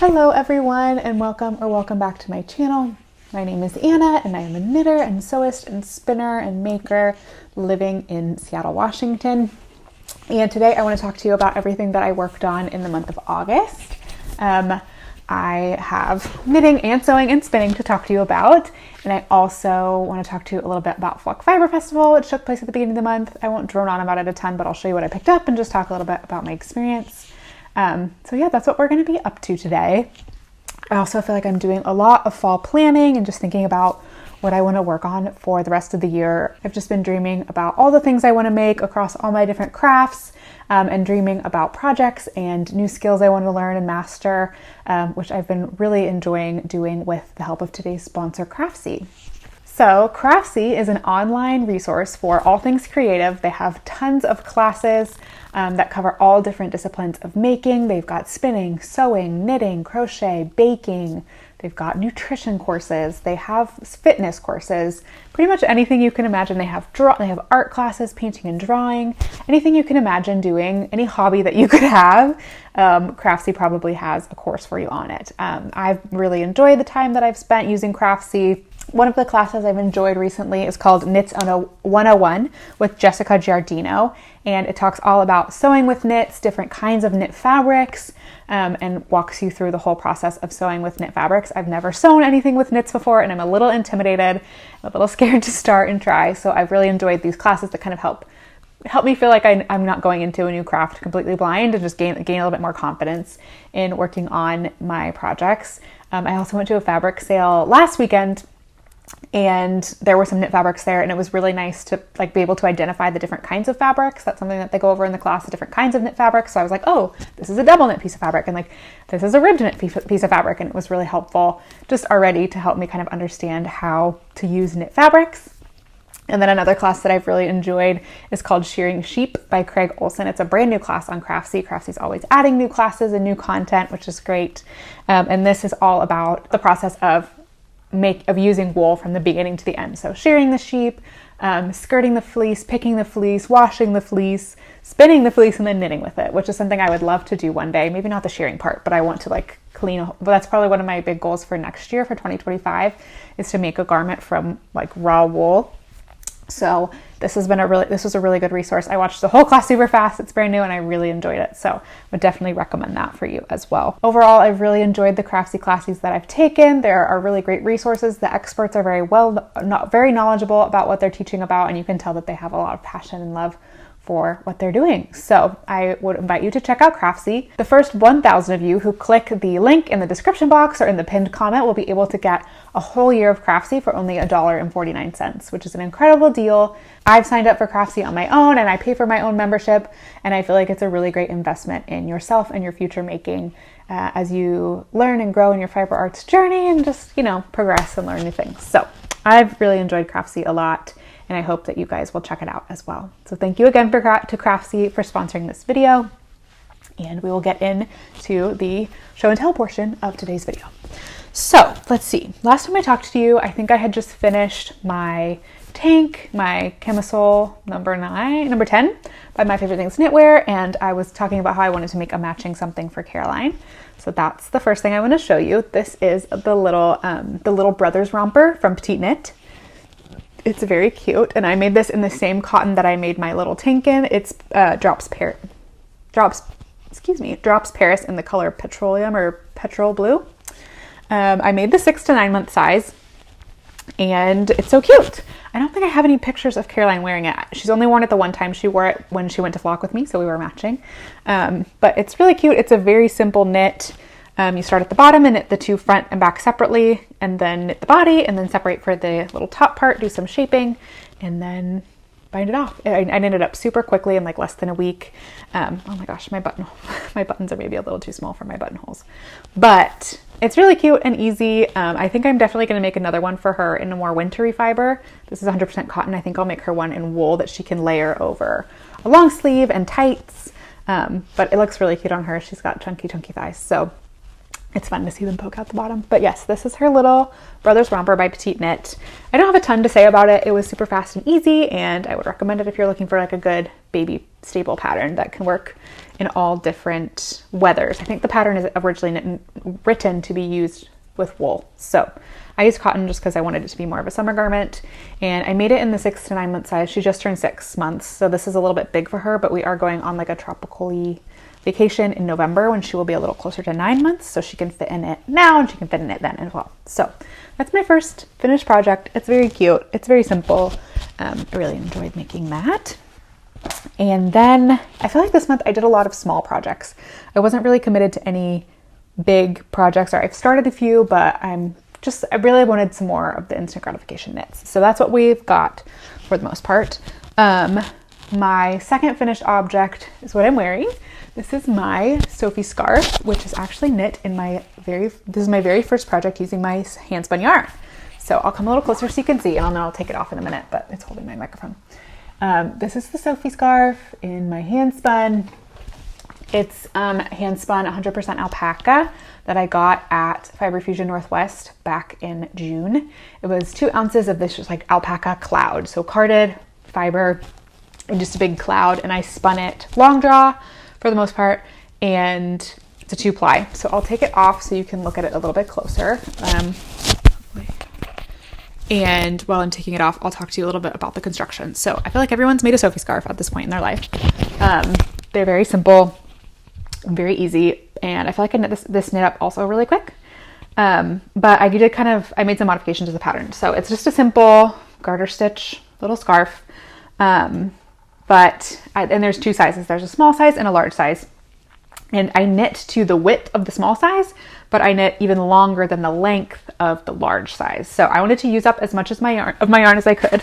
Hello everyone, and welcome back to my channel. My name is Anna and I am a knitter and sewist and spinner and maker living in Seattle, Washington. And today I want to talk to you about everything that I worked on in the month of August. I have knitting and sewing and spinning to talk to you about, and I also want to talk to you a little bit about Flock Fiber Festival, which took place at the beginning of the month. I won't drone on about it a ton, but I'll show you what I picked up and just talk a little bit about my experience. So yeah, that's what we're going to be up to today. I also feel like I'm doing a lot of fall planning and just thinking about what I want to work on for the rest of the year. I've just been dreaming about all the things I want to make across all my different crafts, and dreaming about projects and new skills I want to learn and master, which I've been really enjoying doing with the help of today's sponsor, Craftsy. So Craftsy is an online resource for all things creative. They have tons of classes that cover all different disciplines of making. They've got spinning, sewing, knitting, crochet, baking. They've got nutrition courses. They have fitness courses, pretty much anything you can imagine. They have art classes, painting and drawing, anything you can imagine doing, any hobby that you could have. Craftsy probably has a course for you on it. I've really enjoyed the time that I've spent using Craftsy. One of the classes I've enjoyed recently is called Knits 101 with Jessica Giardino, and it talks all about sewing with knits, different kinds of knit fabrics, and walks you through the whole process of sewing with knit fabrics. I've never sewn anything with knits before, and I'm a little intimidated, a little scared to start and try, so I've really enjoyed these classes that kind of help me feel like I'm not going into a new craft completely blind and just gain a little bit more confidence in working on my projects. I also went to a fabric sale last weekend, and there were some knit fabrics there, and it was really nice to be able to identify the different kinds of fabrics. That's something that they go over in the class, the different kinds of knit fabrics. So I was like, oh, this is a double knit piece of fabric, and this is a ribbed knit piece of fabric, and it was really helpful just already to help me kind of understand how to use knit fabrics. And then another class that I've really enjoyed is called Shearing Sheep by Craig Olson. It's a brand new class on Craftsy. Crafty's always adding new classes and new content, which is great. And this is all about the process of using wool from the beginning to the end. So shearing the sheep, skirting the fleece, picking the fleece, washing the fleece, spinning the fleece, and then knitting with it, which is something I would love to do one day. Maybe not the shearing part, but I want to but that's probably one of my big goals for next year, for 2025, is to make a garment from raw wool. So this was a really good resource. I watched the whole class super fast. It's brand new and I really enjoyed it. So I would definitely recommend that for you as well. Overall, I've really enjoyed the Craftsy classes that I've taken. There are really great resources. The experts are very knowledgeable about what they're teaching about, and you can tell that they have a lot of passion and love for what they're doing. So I would invite you to check out Craftsy. The first 1,000 of you who click the link in the description box or in the pinned comment will be able to get a whole year of Craftsy for only $1.49, which is an incredible deal. I've signed up for Craftsy on my own, and I pay for my own membership, and I feel like it's a really great investment in yourself and your future making as you learn and grow in your fiber arts journey and just, progress and learn new things. So I've really enjoyed Craftsy a lot, and I hope that you guys will check it out as well. So thank you again to Craftsy for sponsoring this video, and we will get into the show and tell portion of today's video. So let's see. Last time I talked to you, I think I had just finished my tank, my camisole number 10 by My Favorite Things Knitwear, and I was talking about how I wanted to make a matching something for Caroline. So that's the first thing I want to show you. This is the little brothers romper from Petite Knit. It's very cute, and I made this in the same cotton that I made my little tank in. It's Drops Paris in the color Petroleum or Petrol Blue. I made the 6 to 9 month size, and it's so cute. I don't think I have any pictures of Caroline wearing it. She's only worn it the one time. She wore it when she went to Flock with me, so we were matching. But it's really cute. It's a very simple knit. You start at the bottom and knit the two front and back separately, and then knit the body, and then separate for the little top part, do some shaping, and then bind it off. I knit it up super quickly in less than a week. Oh my gosh, my buttons are maybe a little too small for my buttonholes, but it's really cute and easy. I think I'm definitely going to make another one for her in a more wintry fiber. This is 100% cotton. I think I'll make her one in wool that she can layer over a long sleeve and tights, but it looks really cute on her. She's got chunky thighs, so it's fun to see them poke out the bottom. But yes, this is her little brothers romper by Petite Knit. I don't have a ton to say about it. It was super fast and easy, and I would recommend it if you're looking for a good baby staple pattern that can work in all different weathers. I think the pattern is originally written to be used with wool. So I used cotton just because I wanted it to be more of a summer garment, and I made it in the 6 to 9 month size. She just turned 6 months, so this is a little bit big for her, but we are going on like a tropical-y vacation in November when she will be a little closer to 9 months, so she can fit in it now and she can fit in it then as well. So that's my first finished project. It's very cute. It's very simple. I really enjoyed making that. And then I feel like this month I did a lot of small projects. I wasn't really committed to any big projects, or I've started a few, but I really wanted some more of the instant gratification knits. So that's what we've got for the most part. My second finished object is what I'm wearing. This is my Sophie scarf, which is actually knit in this is my very first project using my hand spun yarn. So I'll come a little closer so you can see, and I'll take it off in a minute, but it's holding my microphone. This is the Sophie scarf in my hand spun. It's hand spun 100% alpaca that I got at Fiber Fusion Northwest back in June. It was 2 ounces of this just like alpaca cloud. So carded fiber and just a big cloud, and I spun it long draw for the most part, and it's a 2-ply. So I'll take it off so you can look at it a little bit closer. And while I'm taking it off, I'll talk to you a little bit about the construction. So I feel like everyone's made a Sophie scarf at this point in their life. They're very simple, very easy, and I feel like I knit this knit up also really quick. But I made some modifications to the pattern. So it's just a simple garter stitch little scarf. And there's 2 sizes. There's a small size and a large size. And I knit to the width of the small size, but I knit even longer than the length of the large size. So I wanted to use up as much of my yarn as I could.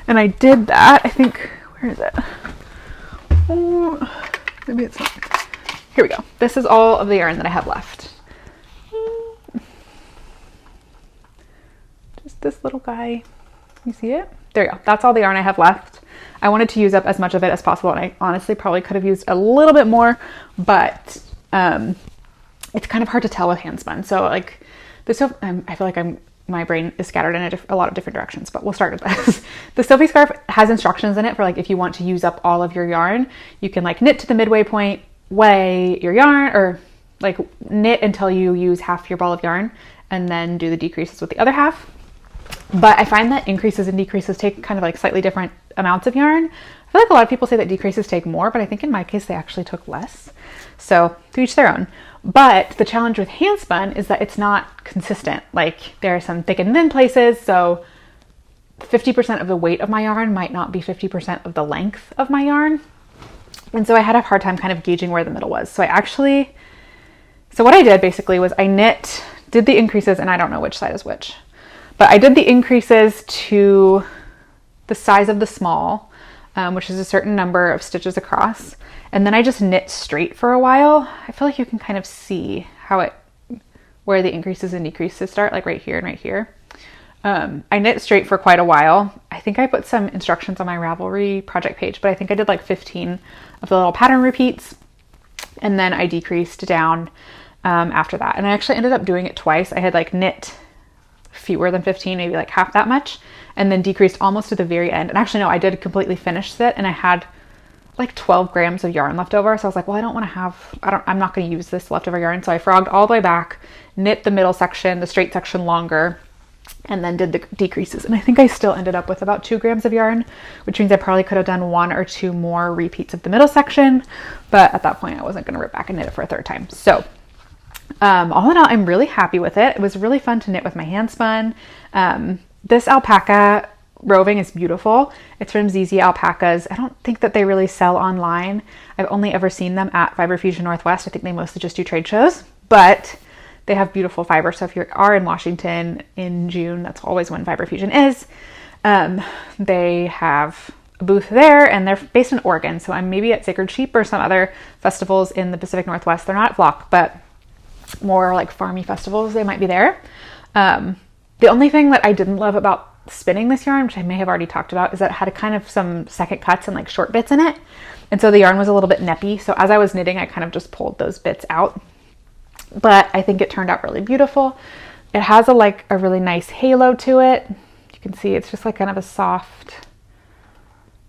And I did that. I think, where is it? Maybe it's not. Here we go. This is all of the yarn that I have left. Just this little guy. You see it? There you go. That's all the yarn I have left. I wanted to use up as much of it as possible, and I honestly probably could have used a little bit more, but it's kind of hard to tell with hand spun. So like I feel like my brain is scattered in a lot of different directions, but we'll start with this. The Sophie scarf has instructions in it for like if you want to use up all of your yarn, you can like knit to the midway point, weigh your yarn, or like knit until you use half your ball of yarn, and then do the decreases with the other half. But I find that increases and decreases take kind of like slightly different amounts of yarn. I feel like a lot of people say that decreases take more, but I think in my case they actually took less. So to each their own. But the challenge with hand spun is that it's not consistent. Like there are some thick and thin places, so 50% of the weight of my yarn might not be 50% of the length of my yarn. And so I had a hard time kind of gauging where the middle was. So what I did basically was I did the increases, and I don't know which side is which, but I did the increases to the size of the small, which is a certain number of stitches across. And then I just knit straight for a while. I feel like you can kind of see where the increases and decreases start, like right here and right here. I knit straight for quite a while. I think I put some instructions on my Ravelry project page, but I think I did like 15 of the little pattern repeats. And then I decreased down after that. And I actually ended up doing it twice. I had like knit fewer than 15, maybe like half that much, and then decreased almost to the very end. And actually, no, I did completely finish it, and I had like 12 grams of yarn left over. So I was like, well, I'm not going to use this leftover yarn. So I frogged all the way back, knit the middle section, the straight section longer, and then did the decreases. And I think I still ended up with about 2 grams of yarn, which means I probably could have done 1 or 2 more repeats of the middle section. But at that point, I wasn't going to rip back and knit it for a third time. So all in all, I'm really happy with it. It was really fun to knit with my hand spun. This alpaca roving is beautiful. It's from ZZ Alpacas. I don't think that they really sell online. I've only ever seen them at Fiber Fusion Northwest. I think they mostly just do trade shows, but they have beautiful fiber. So if you are in Washington in June, that's always when Fiber Fusion is. They have a booth there, and they're based in Oregon. So I'm maybe at Sacred Sheep or some other festivals in the Pacific Northwest. They're not at Flock, but more like farmy festivals, they might be there. The only thing that I didn't love about spinning this yarn, which I may have already talked about, is that it had a kind of some second cuts and like short bits in it. And so the yarn was a little bit neppy. So as I was knitting, I kind of just pulled those bits out. But I think it turned out really beautiful. It has a really nice halo to it. You can see it's just like kind of a soft,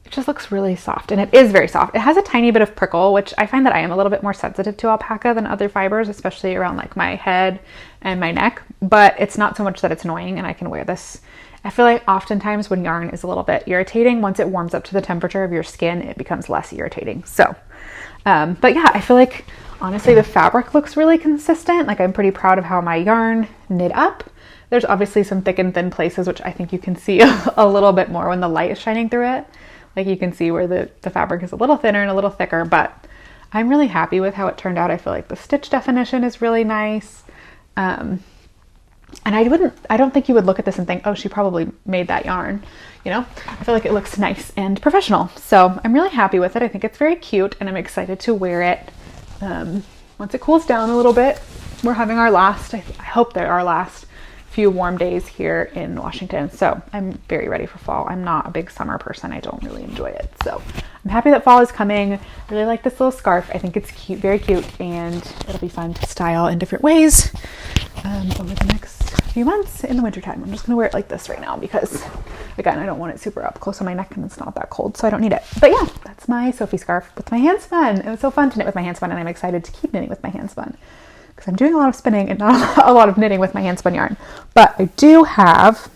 it just looks really soft, and it is very soft. It has a tiny bit of prickle, which I find that I am a little bit more sensitive to alpaca than other fibers, especially around like my head and my neck, but it's not so much that it's annoying, and I can wear this. I feel like oftentimes when yarn is a little bit irritating, once it warms up to the temperature of your skin, it becomes less irritating. So, but yeah, I feel like honestly the fabric looks really consistent. Like I'm pretty proud of how my yarn knit up. There's obviously some thick and thin places, which I think you can see a little bit more when the light is shining through it. Like you can see where the fabric is a little thinner and a little thicker, but I'm really happy with how it turned out. I feel like the stitch definition is really nice. And I don't think you would look at this and think, oh, she probably made that yarn. You know, I feel like it looks nice and professional. So I'm really happy with it. I think it's very cute, and I'm excited to wear it once it cools down a little bit. We're having our last, I hope they're our last few warm days here in Washington. So I'm very ready for fall. I'm not a big summer person. I don't really enjoy it. So I'm happy that fall is coming. I really like this little scarf. I think it's cute, very cute, and it'll be fun to style in different ways over the next few months in the wintertime. I'm just going to wear it like this right now because, again, I don't want it super up close on my neck and it's not that cold, so I don't need it. But yeah, that's my Sophie scarf with my hand spun. It was so fun to knit with my hand spun, and I'm excited to keep knitting with my hand spun because I'm doing a lot of spinning and not a lot of knitting with my hand spun yarn. But I do have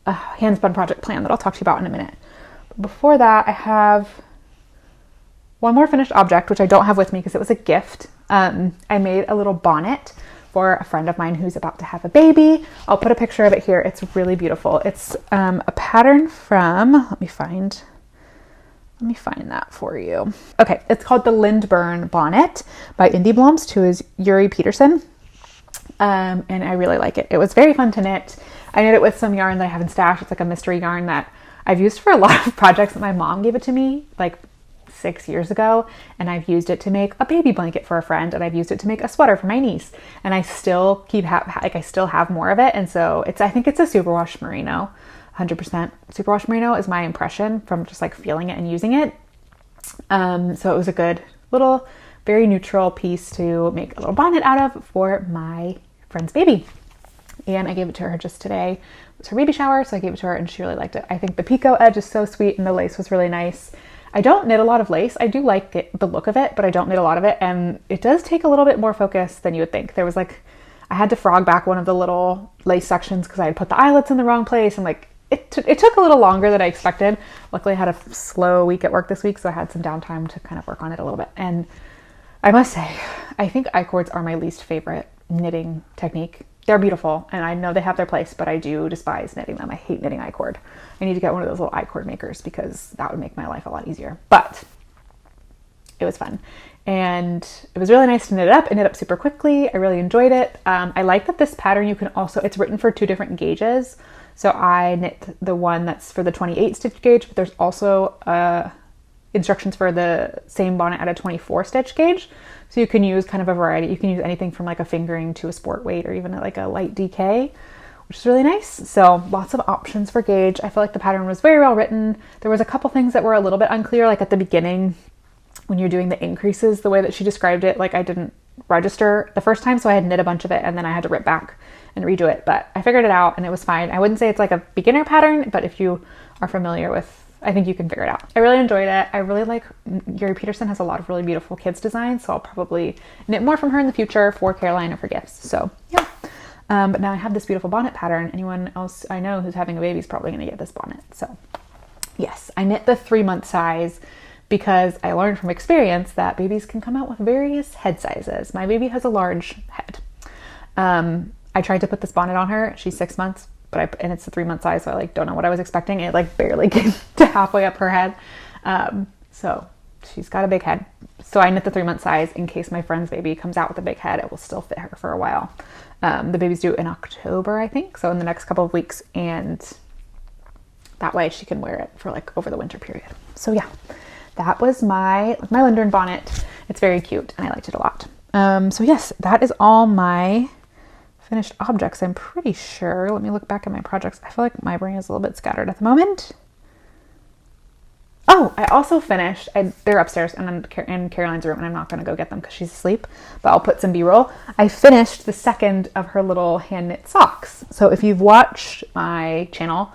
a hand spun project plan that I'll talk to you about in a minute. But before that, I have one more finished object, which I don't have with me because it was a gift. I made a little bonnet for a friend of mine who's about to have a baby. I'll put a picture of it here. It's really beautiful. It's a pattern from, let me find that for you. Okay, it's called the Lindburn Bonnet by Indie Blooms, who is Yuri Peterson. And I really like it. It was very fun to knit. I knit it with some yarn that I have in stash. It's like a mystery yarn that I've used for a lot of projects that my mom gave it to me like 6 years ago, and I've used it to make a baby blanket for a friend, and I've used it to make a sweater for my niece, and I still I still have more of it. And so I think it's a superwash merino. 100% superwash merino is my impression from just like feeling it and using it. So it was a good little, very neutral piece to make a little bonnet out of for my friend's baby. And I gave it to her just today. It was her baby shower, so I gave it to her and she really liked it. I think the picot edge is so sweet and the lace was really nice. I don't knit a lot of lace. I do like it, the look of it, but I don't knit a lot of it. And it does take a little bit more focus than you would think. There was like, I had to frog back one of the little lace sections because I had put the eyelets in the wrong place, and like it took a little longer than I expected. Luckily I had a slow week at work this week, so I had some downtime to kind of work on it a little bit. And I must say, I think I-cords are my least favorite knitting technique. They're beautiful and I know they have their place, but I do despise knitting them. I hate knitting I-cord. I need to get one of those little I-cord makers because that would make my life a lot easier. But it was fun. And it was really nice to knit it up. It knit up super quickly. I really enjoyed it. I like that this pattern, you can also, it's written for 2 different gauges. So I knit the one that's for the 28 stitch gauge, but there's also instructions for the same bonnet at a 24 stitch gauge. So you can use kind of a variety. You can use anything from like a fingering to a sport weight or even like a light DK, which is really nice. So lots of options for gauge. I feel like the pattern was very well written. There was a couple things that were a little bit unclear, like at the beginning when you're doing the increases, the way that she described it, like I didn't register the first time, so I had knit a bunch of it and then I had to rip back and redo it, but I figured it out and it was fine. I wouldn't say it's like a beginner pattern, but if you are familiar with, I think you can figure it out. I really enjoyed it. I really like, Yuri Peterson has a lot of really beautiful kids designs, so I'll probably knit more from her in the future for Caroline or for gifts. So yeah. But now I have this beautiful bonnet pattern. Anyone else I know who's having a baby is probably going to get this bonnet. So yes, I knit the 3-month size because I learned from experience that babies can come out with various head sizes. My baby has a large head. I tried to put this bonnet on her. She's 6 months, and it's a 3-month size, so I like don't know what I was expecting. It like barely came to halfway up her head. So she's got a big head. So I knit the 3-month size in case my friend's baby comes out with a big head. It will still fit her for a while. The baby's due in October, I think. So in the next couple of weeks, and that way she can wear it for like over the winter period. So yeah, that was my Lindern bonnet. It's very cute and I liked it a lot. So yes, that is all my finished objects. I'm pretty sure. Let me look back at my projects. I feel like my brain is a little bit scattered at the moment. Oh, I also finished, they're upstairs and in Caroline's room, and I'm not going to go get them because she's asleep, but I'll put some B-roll. I finished the second of her little hand knit socks. So if you've watched my channel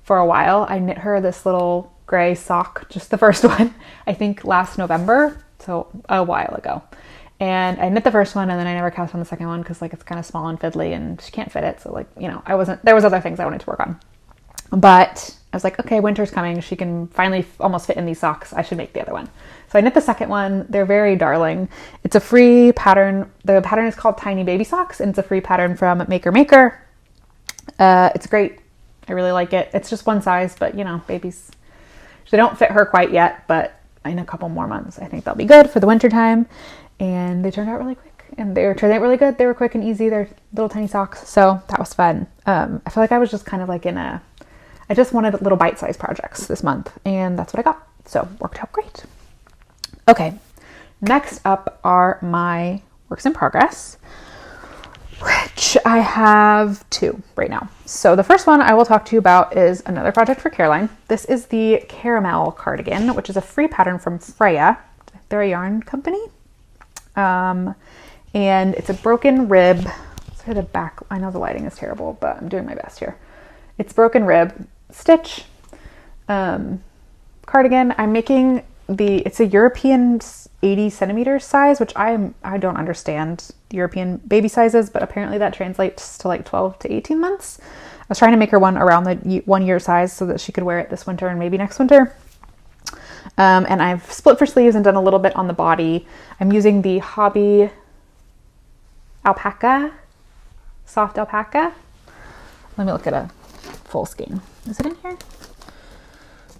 for a while, I knit her this little gray sock, just the first one, I think last November, so a while ago. And I knit the first one and then I never cast on the second one because like it's kind of small and fiddly and she can't fit it. So like, you know, there was other things I wanted to work on. But I was like, okay, winter's coming. She can finally almost fit in these socks. I should make the other one. So I knit the second one. They're very darling. It's a free pattern. The pattern is called Tiny Baby Socks and it's a free pattern from Maker. It's great. I really like it. It's just one size, but you know, babies, they don't fit her quite yet, but in a couple more months, I think they'll be good for the winter time. And they turned out really quick and they turned out really good. They were quick and easy. They're little tiny socks. So that was fun. I feel like I was just kind of like I just wanted little bite-sized projects this month and that's what I got. So worked out great. Okay. Next up are my works in progress, which I have 2 right now. So the first one I will talk to you about is another project for Caroline. This is the Caramel cardigan, which is a free pattern from Freya. They're a yarn company. And it's a broken rib. Let's try the back. I know the lighting is terrible, but I'm doing my best here. It's broken rib stitch, cardigan. I'm making it's a European 80 centimeters size, which I don't understand European baby sizes, but apparently that translates to like 12 to 18 months. I was trying to make her one around the 1 year size so that she could wear it this winter and maybe next winter. And I've split for sleeves and done a little bit on the body. I'm using the Hobby alpaca, soft alpaca. Let me look at a full skein. Is it in here?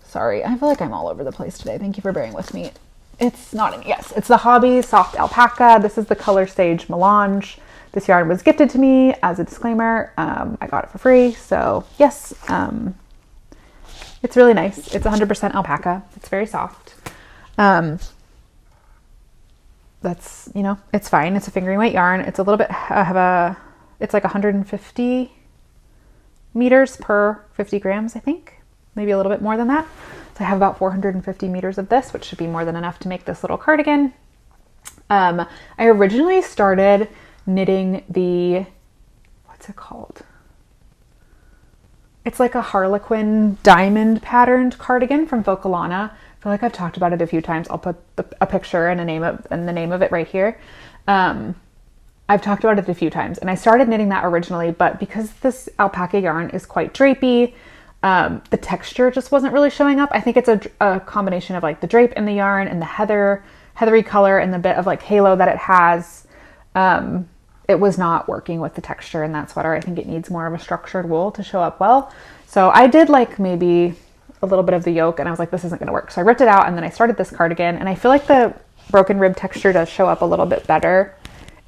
Sorry, I feel like I'm all over the place today. Thank you for bearing with me. It's not in, yes, it's the Hobby soft alpaca. This is the Color Stage Melange. This yarn was gifted to me as a disclaimer. I got it for free. So yes, it's really nice. It's 100% alpaca. It's very soft. That's, you know, it's fine. It's a fingering weight yarn. It's a little bit it's like 150 meters per 50 grams, I think. Maybe a little bit more than that. So I have about 450 meters of this, which should be more than enough to make this little cardigan. I originally started knitting what's it called? It's like a Harlequin diamond patterned cardigan from Vocalana. I feel like I've talked about it a few times. I'll put a picture and the name of it right here. I've talked about it a few times and I started knitting that originally, but because this alpaca yarn is quite drapey, the texture just wasn't really showing up. I think it's a combination of like the drape in the yarn and the heathery color and the bit of like halo that it has. It was not working with the texture in that sweater. I think it needs more of a structured wool to show up well. So I did like maybe a little bit of the yoke and I was like, this isn't going to work. So I ripped it out and then I started this cardigan and I feel like the broken rib texture does show up a little bit better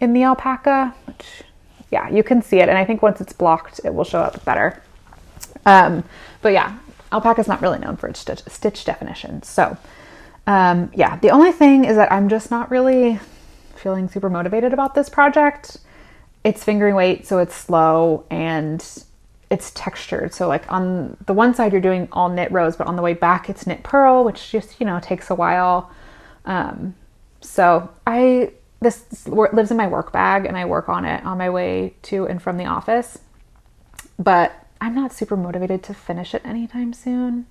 in the alpaca, which yeah, you can see it. And I think once it's blocked, it will show up better. But yeah, alpaca is not really known for its stitch definition. So yeah, the only thing is that I'm just not really feeling super motivated about this project. It's fingering weight, so it's slow and it's textured. So like on the one side, you're doing all knit rows, but on the way back, it's knit purl, which just, you know, takes a while. So this lives in my work bag and I work on it on my way to and from the office, but I'm not super motivated to finish it anytime soon.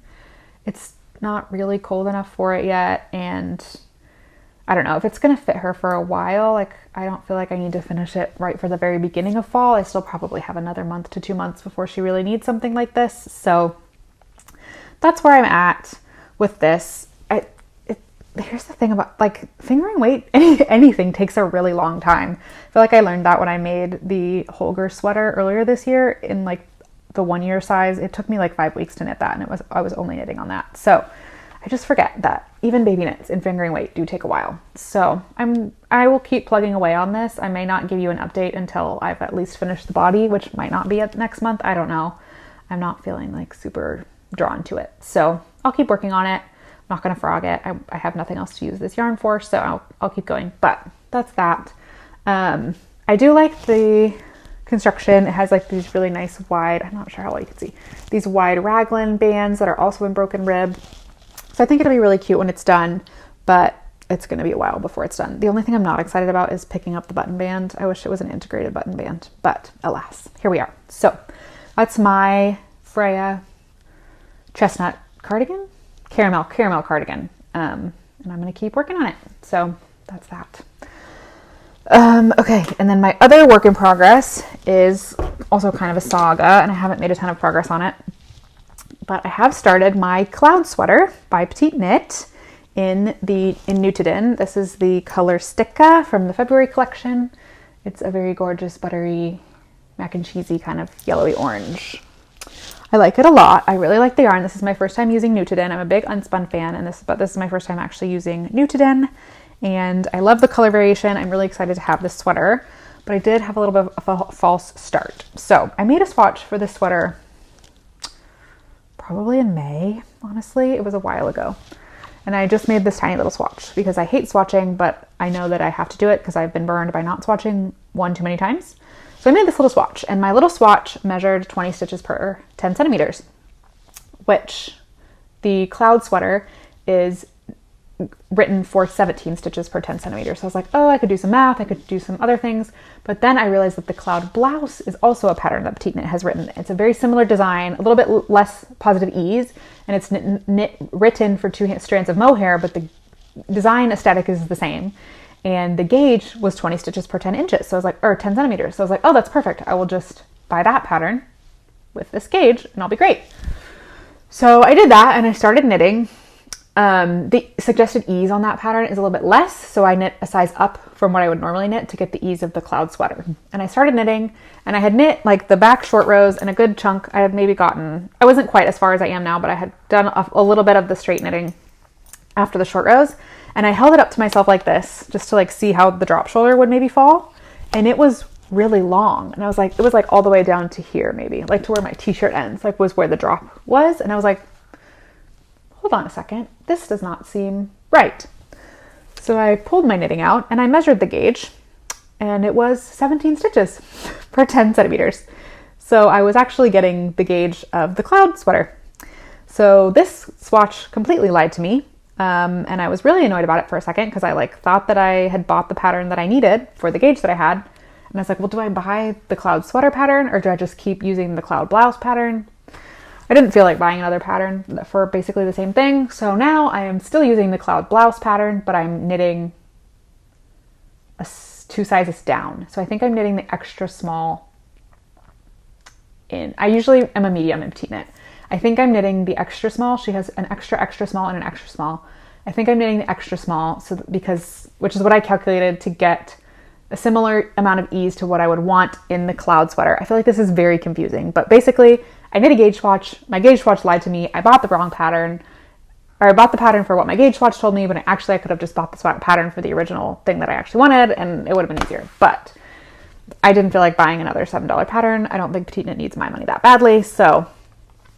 It's not really cold enough for it yet. And I don't know if it's going to fit her for a while. Like, I don't feel like I need to finish it right for the very beginning of fall. I still probably have another month to 2 months before she really needs something like this. So that's where I'm at with this. Here's the thing about like fingering weight, anything takes a really long time. I feel like I learned that when I made the Holger sweater earlier this year in like the 1 year size. It took me like 5 weeks to knit that and I was only knitting on that. So I just forget that even baby knits in fingering weight do take a while. So I will keep plugging away on this. I may not give you an update until I've at least finished the body, which might not be at next month. I don't know. I'm not feeling like super drawn to it. So I'll keep working on it. I'm not going to frog it. I have nothing else to use this yarn for, so I'll keep going. But that's that. I do like the construction. It has like these really nice wide, I'm not sure how well you can see, these wide raglan bands that are also in broken rib. So I think it'll be really cute when it's done, but it's going to be a while before it's done. The only thing I'm not excited about is picking up the button band. I wish it was an integrated button band, but alas, here we are. So that's my Freya chestnut cardigan, caramel cardigan. And I'm going to keep working on it. So that's that. Okay. And then my other work in progress is also kind of a saga, and I haven't made a ton of progress on it, but I have started my cloud sweater by Petite Knit in Nutiden. This is the color Sticka from the February collection. It's a very gorgeous, buttery, mac and cheesy kind of yellowy orange. I like it a lot. I really like the yarn. This is my first time using Nutiden. I'm a big unspun fan, but this is my first time actually using Nutiden, and I love the color variation. I'm really excited to have this sweater, but I did have a little bit of a false start. So I made a swatch for this sweater probably in May, honestly. It was a while ago. And I just made this tiny little swatch because I hate swatching, but I know that I have to do it because I've been burned by not swatching one too many times. So I made this little swatch, and my little swatch measured 20 stitches per 10 centimeters, which the cloud sweater is written for 17 stitches per 10 centimeters. So I was like, oh, I could do some math, I could do some other things. But then I realized that the cloud blouse is also a pattern that Petite Knit has written. It's a very similar design, a little bit less positive ease, and it's written for 2 strands of mohair, but the design aesthetic is the same. And the gauge was 20 stitches per 10 inches. So I was like, or 10 centimeters. So I was like, oh, that's perfect. I will just buy that pattern with this gauge and I'll be great. So I did that and I started knitting. The suggested ease on that pattern is a little bit less, so I knit a size up from what I would normally knit to get the ease of the cloud sweater. And I started knitting, and I had knit like the back short rows and a good chunk. I had maybe gotten, I wasn't quite as far as I am now, but I had done a little bit of the straight knitting after the short rows, and I held it up to myself like this just to like see how the drop shoulder would maybe fall, and it was really long, and I was like, it was like all the way down to here, maybe like to where my t-shirt ends, like was where the drop was. And I was like, hold on a second, this does not seem right. So I pulled my knitting out and I measured the gauge, and it was 17 stitches per 10 centimeters. So I was actually getting the gauge of the cloud sweater. So this swatch completely lied to me. And I was really annoyed about it for a second because I like thought that I had bought the pattern that I needed for the gauge that I had. And I was like, well, do I buy the cloud sweater pattern or do I just keep using the cloud blouse pattern? I didn't feel like buying another pattern for basically the same thing. So now I am still using the cloud blouse pattern, but I'm knitting 2 sizes down. So I think I'm knitting the extra small in. I usually am a medium in Petite Knit. I think I'm knitting the extra small. She has an extra small and an extra small. I think I'm knitting the extra small which is what I calculated to get a similar amount of ease to what I would want in the cloud sweater. I feel like this is very confusing, but basically I knit a gauge swatch. My gauge swatch lied to me. I bought the wrong pattern, or I bought the pattern for what my gauge swatch told me, but I could have just bought the pattern for the original thing that I actually wanted, and it would have been easier. But I didn't feel like buying another $7 pattern. I don't think Petite Knit needs my money that badly, so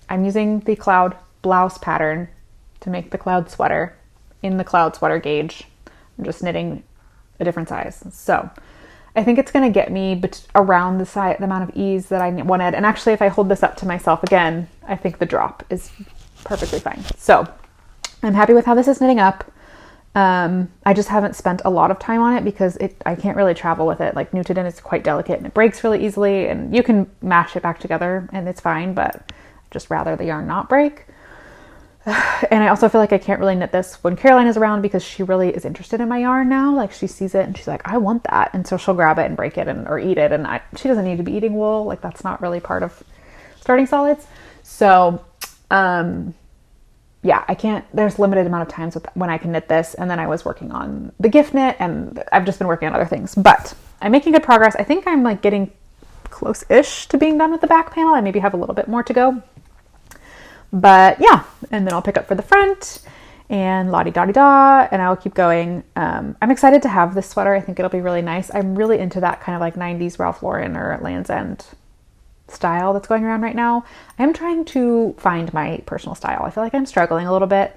I'm using the cloud blouse pattern to make the cloud sweater in the cloud sweater gauge. I'm just knitting a different size. So I think it's going to get me around the amount of ease that I wanted. And actually, if I hold this up to myself again, I think the drop is perfectly fine. So I'm happy with how this is knitting up. I just haven't spent a lot of time on it because I can't really travel with it. Like Nutiden is quite delicate and it breaks really easily, and you can mash it back together and it's fine, but I'd just rather the yarn not break. And I also feel like I can't really knit this when Caroline is around because she really is interested in my yarn now. Like she sees it and she's like, I want that. And so she'll grab it and break it or eat it. And she doesn't need to be eating wool. Like that's not really part of starting solids. So, yeah, there's limited amount of times when I can knit this. And then I was working on the gift knit and I've just been working on other things, but I'm making good progress. I think I'm like getting close-ish to being done with the back panel. I maybe have a little bit more to go. But yeah, and then I'll pick up for the front and la-di-da-di-da, and I'll keep going. I'm excited to have this sweater. I think it'll be really nice. I'm really into that kind of like 90s Ralph Lauren or Land's End style that's going around right now. I'm trying to find my personal style. I feel like I'm struggling a little bit.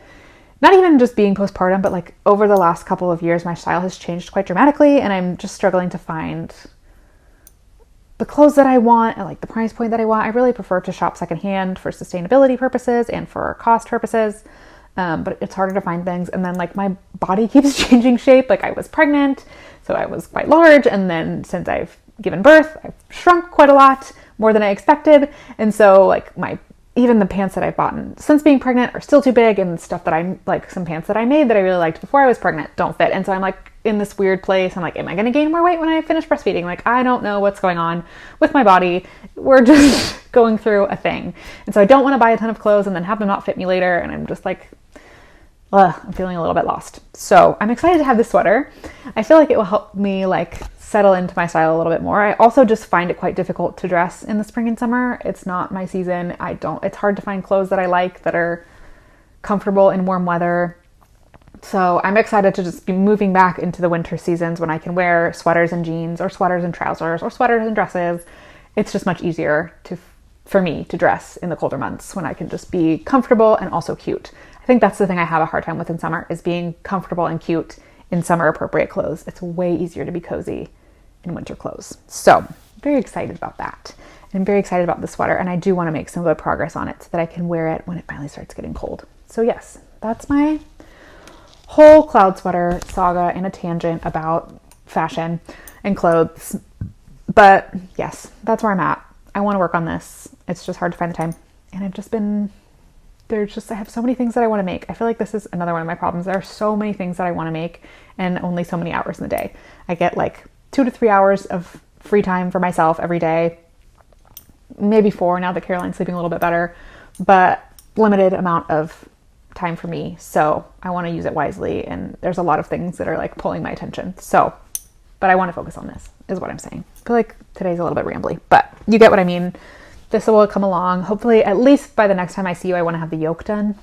Not even just being postpartum, but like over the last couple of years, my style has changed quite dramatically, and I'm just struggling to find the clothes that I want and like the price point that I want. I really prefer to shop secondhand for sustainability purposes and for cost purposes. But it's harder to find things. And then like my body keeps changing shape. Like I was pregnant, so I was quite large. And then since I've given birth, I've shrunk quite a lot, more than I expected. And so like my even the pants that I've bought since being pregnant are still too big, and stuff that I'm like, some pants that I made that I really liked before I was pregnant don't fit. And so I'm like in this weird place. I'm like, am I going to gain more weight when I finish breastfeeding? Like, I don't know what's going on with my body. We're just going through a thing. And so I don't want to buy a ton of clothes and then have them not fit me later. And I'm just like, I'm feeling a little bit lost. So I'm excited to have this sweater. I feel like it will help me like settle into my style a little bit more. I also just find it quite difficult to dress in the spring and summer. It's not my season. It's hard to find clothes that I like that are comfortable in warm weather. So I'm excited to just be moving back into the winter seasons when I can wear sweaters and jeans, or sweaters and trousers, or sweaters and dresses. It's just much easier for me to dress in the colder months when I can just be comfortable and also cute. I think that's the thing I have a hard time with in summer, is being comfortable and cute in summer appropriate clothes. It's way easier to be cozy in winter clothes. So I'm very excited about that. And I'm very excited about the sweater, and I do want to make some good progress on it so that I can wear it when it finally starts getting cold. So yes, that's my whole cloud sweater saga in a tangent about fashion and clothes. But yes, that's where I'm at. I want to work on this. It's just hard to find the time. And I have so many things that I want to make. I feel like this is another one of my problems. There are so many things that I want to make and only so many hours in the day. I get like 2 to 3 hours of free time for myself every day. Maybe 4 now that Caroline's sleeping a little bit better, but limited amount of time for me. So I want to use it wisely. And there's a lot of things that are like pulling my attention. But I want to focus on this, is what I'm saying. I feel like today's a little bit rambly, but you get what I mean. This will come along. Hopefully, at least by the next time I see you, I want to have the yoke done.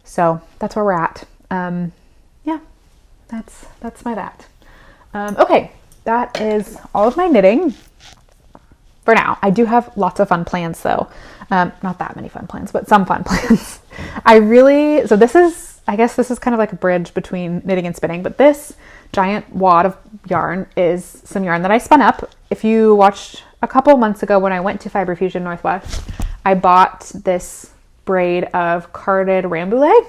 So that's where we're at. Yeah, that's my that. Okay, that is all of my knitting for now. I do have lots of fun plans though. Not that many fun plans, but some fun plans. I guess this is kind of like a bridge between knitting and spinning, but this giant wad of yarn is some yarn that I spun up. If you watched a couple months ago when I went to Fiber Fusion Northwest, I bought this braid of carded rambouillet,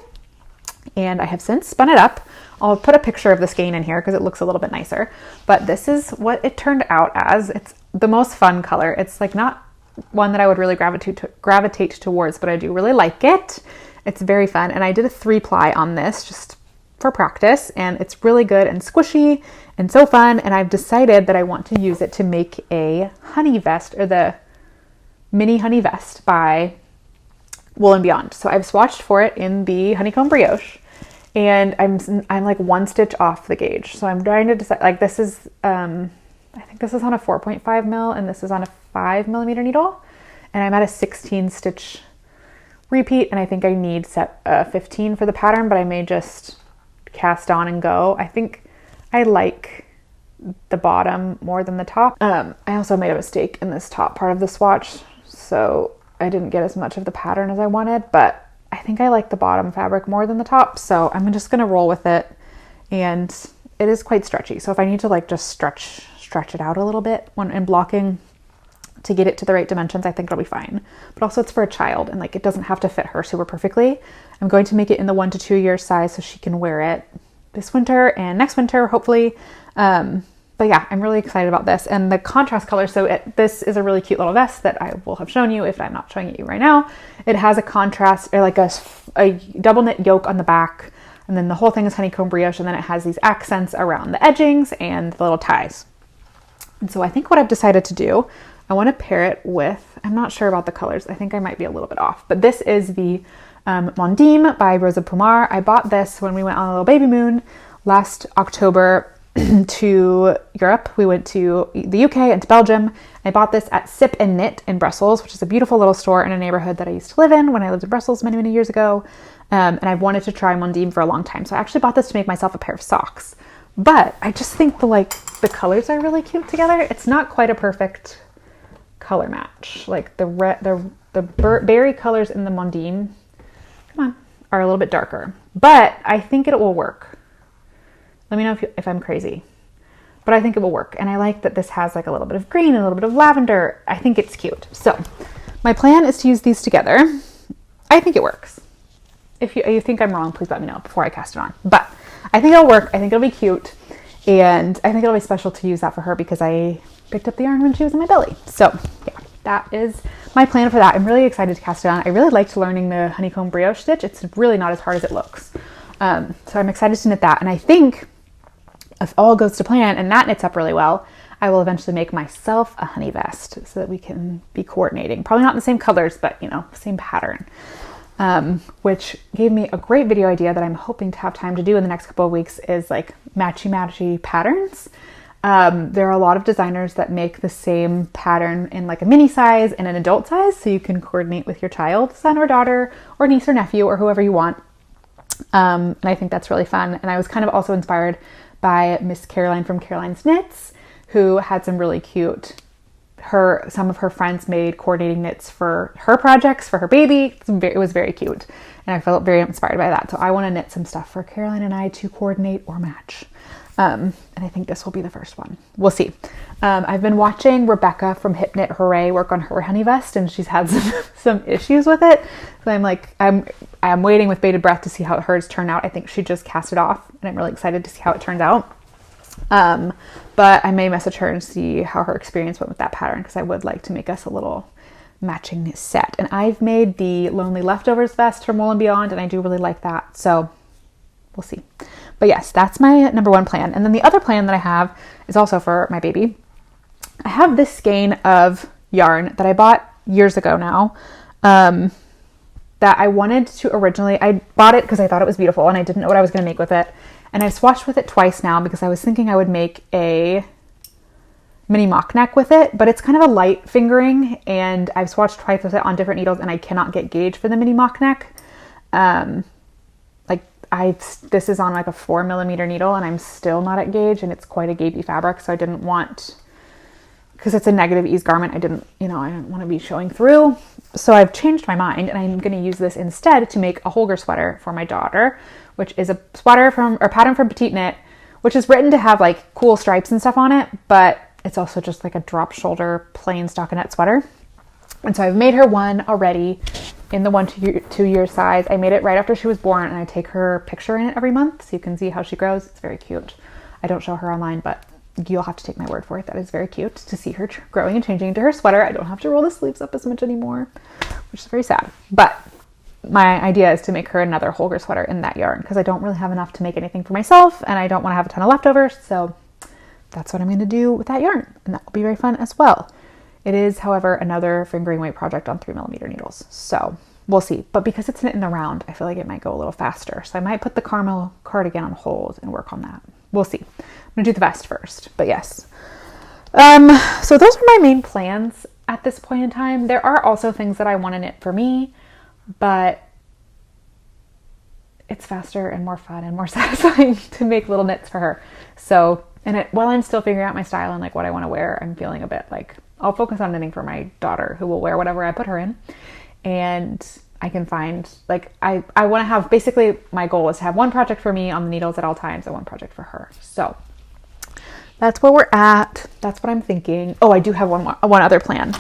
and I have since spun it up. I'll put a picture of the skein in here because it looks a little bit nicer, but this is what it turned out as. It's the most fun color. It's like not one that I would really gravitate towards, but I do really like it. It's very fun, and I did a 3-ply on this just for practice, and it's really good and squishy and so fun. And I've decided that I want to use it to make a honey vest, or the mini honey vest by Wool and Beyond. So I've swatched for it in the honeycomb brioche, and I'm like 1 stitch off the gauge. So I'm trying to decide, like, this is I think this is on a 4.5 mil and this is on a 5 millimeter needle, and I'm at a 16 stitch repeat, and I think I need set 15 for the pattern, but I may just cast on and go. I think I like the bottom more than the top. I also made a mistake in this top part of the swatch, so I didn't get as much of the pattern as I wanted, but I think I like the bottom fabric more than the top, so I'm just gonna roll with it. And it is quite stretchy, so if I need to like just stretch it out a little bit when in blocking to get it to the right dimensions, I think it'll be fine. But also it's for a child, and like it doesn't have to fit her super perfectly. I'm going to make it in the 1 to 2 year size so she can wear it this winter and next winter, hopefully. But yeah, I'm really excited about this. And the contrast color, this is a really cute little vest that I will have shown you if I'm not showing it you right now. It has a contrast, or like a double knit yoke on the back, and then the whole thing is honeycomb brioche, and then it has these accents around the edgings and the little ties. And so I think what I've decided to do, I want to pair it with, I'm not sure about the colors. I think I might be a little bit off, but this is the Mondim by Rosa Pomar. I bought this when we went on a little baby moon last October to Europe. We went to the UK and to Belgium. I bought this at Sip and Knit in Brussels, which is a beautiful little store in a neighborhood that I used to live in when I lived in Brussels many, many years ago. And I've wanted to try Mondim for a long time. So I actually bought this to make myself a pair of socks. But I just think the colors are really cute together. It's not quite a perfect color match. Like the berry colors in the Mondim, are a little bit darker. But I think it will work. Let me know if I'm crazy. But I think it will work. And I like that this has like a little bit of green and a little bit of lavender. I think it's cute. So my plan is to use these together. I think it works. If you think I'm wrong, please let me know before I cast it on. But I think it'll work. I think it'll be cute. And I think it'll be special to use that for her because I picked up the yarn when she was in my belly. So yeah, that is my plan for that, I'm really excited to cast it on. I really liked learning the honeycomb brioche stitch. It's really not as hard as it looks. So I'm excited to knit that. And I think if all goes to plan and that knits up really well, I will eventually make myself a honey vest so that we can be coordinating. Probably not in the same colors, but you know, same pattern. Which gave me a great video idea that I'm hoping to have time to do in the next couple of weeks, is like matchy patterns. There are a lot of designers that make the same pattern in like a mini size and an adult size, so you can coordinate with your child, son or daughter, or niece or nephew, or whoever you want. And I think that's really fun. And I was kind of also inspired by Miss Caroline from Caroline's Knits, who had some really cute, some of her friends made coordinating knits for her projects for her baby. It was very cute. And I felt very inspired by that. So I want to knit some stuff for Caroline and I to coordinate or match. And I think this will be the first one. We'll see. I've been watching Rebecca from Hip Knit Hooray work on her honey vest, and she's had some issues with it. So I'm waiting with bated breath to see how hers turn out. I think she just cast it off, and I'm really excited to see how it turns out. But I may message her and see how her experience went with that pattern, because I would like to make us a little matching set. And I've made the Lonely Leftovers vest from Wool & Beyond, and I do really like that. So we'll see. But yes, that's my number one plan. And then the other plan that I have is also for my baby. I have this skein of yarn that I bought years ago now, that I wanted to I bought it because I thought it was beautiful and I didn't know what I was going to make with it. And I've swatched with it twice now because I was thinking I would make a mini mock neck with it, but it's kind of a light fingering, and I've swatched twice with it on different needles and I cannot get gauge for the mini mock neck. This is on like a 4mm needle and I'm still not at gauge, and it's quite a gapey fabric. So I didn't want, because it's a negative ease garment, I didn't want to be showing through. So I've changed my mind, and I'm going to use this instead to make a Holger sweater for my daughter, which is a pattern from Petite Knit, which is written to have like cool stripes and stuff on it, but it's also just like a drop shoulder plain stockinette sweater. And so I've made her one already in the 1 to 2 year size. I made it right after she was born, and I take her picture in it every month so you can see how she grows. It's very cute. I don't show her online, but you'll have to take my word for it. That is very cute to see her growing and changing into her sweater. I don't have to roll the sleeves up as much anymore, which is very sad. But my idea is to make her another Holger sweater in that yarn, because I don't really have enough to make anything for myself, and I don't want to have a ton of leftovers. So that's what I'm going to do with that yarn, and that will be very fun as well. It is, however, another fingering weight project on 3mm needles. So we'll see. But because it's knit in the round, I feel like it might go a little faster. So I might put the caramel cardigan on hold and work on that. We'll see. I'm going to do the vest first, but yes. So those are my main plans at this point in time. There are also things that I want to knit for me, but it's faster and more fun and more satisfying to make little knits for her. So, while I'm still figuring out my style and like what I want to wear, I'm feeling a bit like I'll focus on knitting for my daughter, who will wear whatever I put her in. And I can find, like, I want to have, basically my goal is to have one project for me on the needles at all times and one project for her. So that's where we're at. That's what I'm thinking. Oh, I do have one other plan.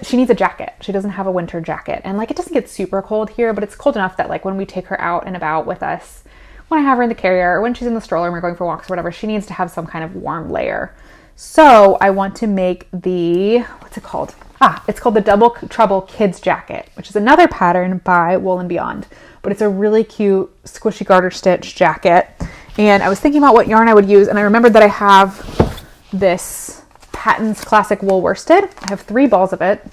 She needs a jacket. She doesn't have a winter jacket. And like, it doesn't get super cold here, but it's cold enough that like when we take her out and about with us, when I have her in the carrier or when she's in the stroller and we're going for walks or whatever, she needs to have some kind of warm layer. So I want to make what's it called? It's called the Double Trouble Kids Jacket, which is another pattern by Wool & Beyond, but it's a really cute squishy garter stitch jacket. And I was thinking about what yarn I would use, and I remembered that I have this Patton's Classic Wool Worsted. I have 3 balls of it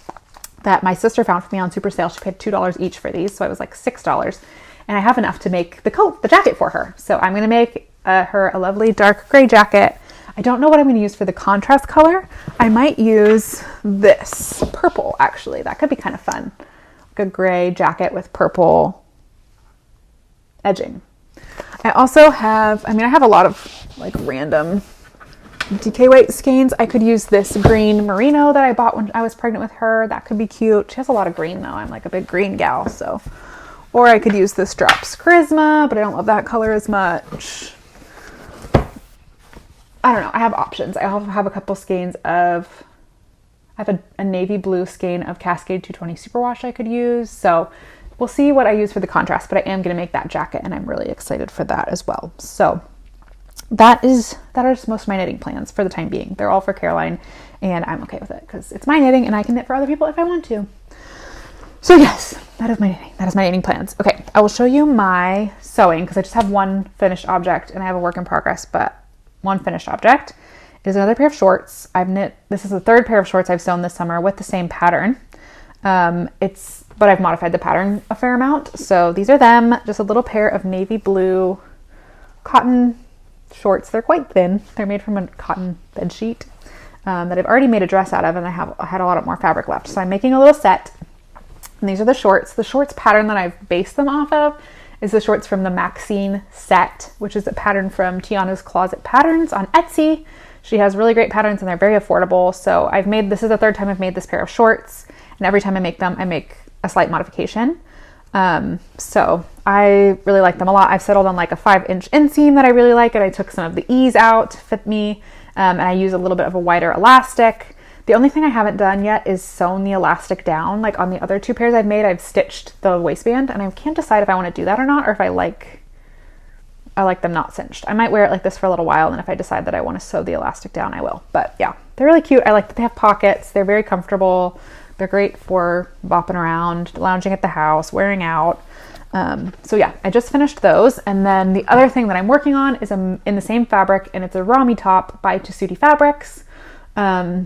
that my sister found for me on super sale. She paid $2 each for these, so I was like $6. And I have enough to make the jacket for her. So I'm going to make her a lovely dark gray jacket. I don't know what I'm going to use for the contrast color. I might use this purple, actually. That could be kind of fun. Like a gray jacket with purple edging. I also have, I have a lot of like random DK weight skeins. I could use this green merino that I bought when I was pregnant with her. That could be cute. She has a lot of green though. I'm like a big green gal, so. Or I could use this Drops Charisma, but I don't love that color as much. I don't know. I have options. I also have a couple skeins of, I have a navy blue skein of Cascade 220 Superwash I could use. So we'll see what I use for the contrast, but I am going to make that jacket and I'm really excited for that as well. So that are just most of my knitting plans for the time being. They're all for Caroline, and I'm okay with it because it's my knitting and I can knit for other people if I want to. So yes, that is my knitting. That is my knitting plans. Okay, I will show you my sewing because I just have one finished object and I have a work in progress, but one finished object is another pair of shorts. This is the third pair of shorts I've sewn this summer with the same pattern. But I've modified the pattern a fair amount. So these are them, just a little pair of navy blue cotton shorts. They're quite thin. They're made from a cotton bed sheet that I've already made a dress out of, and I had a lot more fabric left. So I'm making a little set, and these are the shorts. The shorts pattern that I've based them off of is the shorts from the Maxine set, which is a pattern from Tiana's Closet Patterns on Etsy. She has really great patterns and they're very affordable. So this is the third time I've made this pair of shorts, and every time I make them, I make a slight modification. So I really like them a lot. I've settled on like a 5-inch inseam that I really like, and I took some of the ease out to fit me, and I use a little bit of a wider elastic. The only thing I haven't done yet is sewn the elastic down. Like on the other two pairs I've made, I've stitched the waistband, and I can't decide if I want to do that or not, or if I like them not cinched. I might wear it like this for a little while, and if I decide that I want to sew the elastic down, I will. But yeah, they're really cute. I like that they have pockets. They're very comfortable. They're great for bopping around, lounging at the house, wearing out. So yeah, I just finished those. And then the other thing that I'm working on is in the same fabric, and it's a Rami top by Tessuti Fabrics. I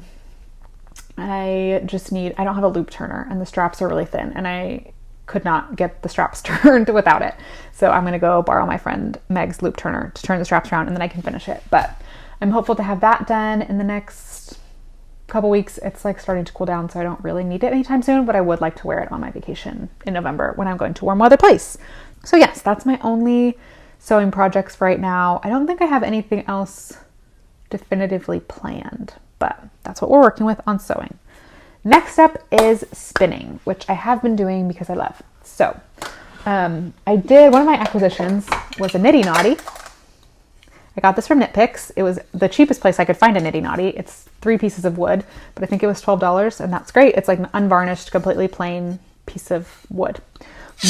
don't have a loop turner, and the straps are really thin, and I could not get the straps turned without it. So I'm going to go borrow my friend Meg's loop turner to turn the straps around, and then I can finish it. But I'm hopeful to have that done in the next couple weeks. It's like starting to cool down, so I don't really need it anytime soon, but I would like to wear it on my vacation in November when I'm going to a warm weather place. So yes, that's my only sewing projects for right now. I don't think I have anything else definitively planned, but that's what we're working with on sewing. Next up is spinning, which I have been doing because I love. So one of my acquisitions was a Nitty Naughty. I got this from Knit Picks. It was the cheapest place I could find a Nitty Naughty. It's 3 pieces of wood, but I think it was $12, and that's great. It's like an unvarnished, completely plain piece of wood.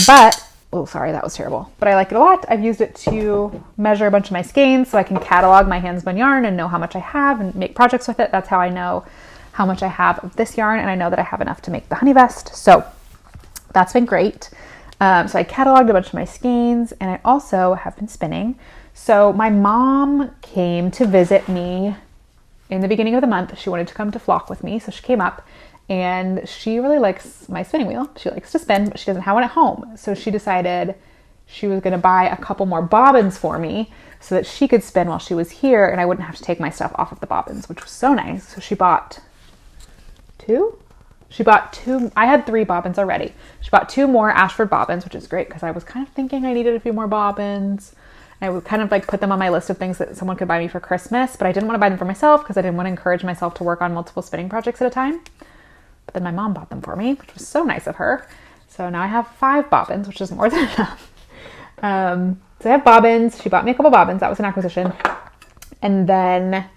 But, oh, sorry, that was terrible. But I like it a lot. I've used it to measure a bunch of my skeins so I can catalog my handspun yarn and know how much I have and make projects with it. That's how I know how much I have of this yarn, and I know that I have enough to make the honey vest. So that's been great. So I cataloged a bunch of my skeins, and I also have been spinning. So my mom came to visit me in the beginning of the month. She wanted to come to flock with me, so she came up, and she really likes my spinning wheel. She likes to spin, but she doesn't have one at home. So she decided she was going to buy a couple more bobbins for me so that she could spin while she was here, and I wouldn't have to take my stuff off of the bobbins, which was so nice. So she bought two. I had 3 bobbins already. She bought 2 more Ashford bobbins, which is great because I was kind of thinking I needed a few more bobbins. I would kind of like put them on my list of things that someone could buy me for Christmas, but I didn't want to buy them for myself because I didn't want to encourage myself to work on multiple spinning projects at a time. But then my mom bought them for me, which was so nice of her. So now I have 5 bobbins, which is more than enough. So I have bobbins. She bought me a couple bobbins. That was an acquisition. And then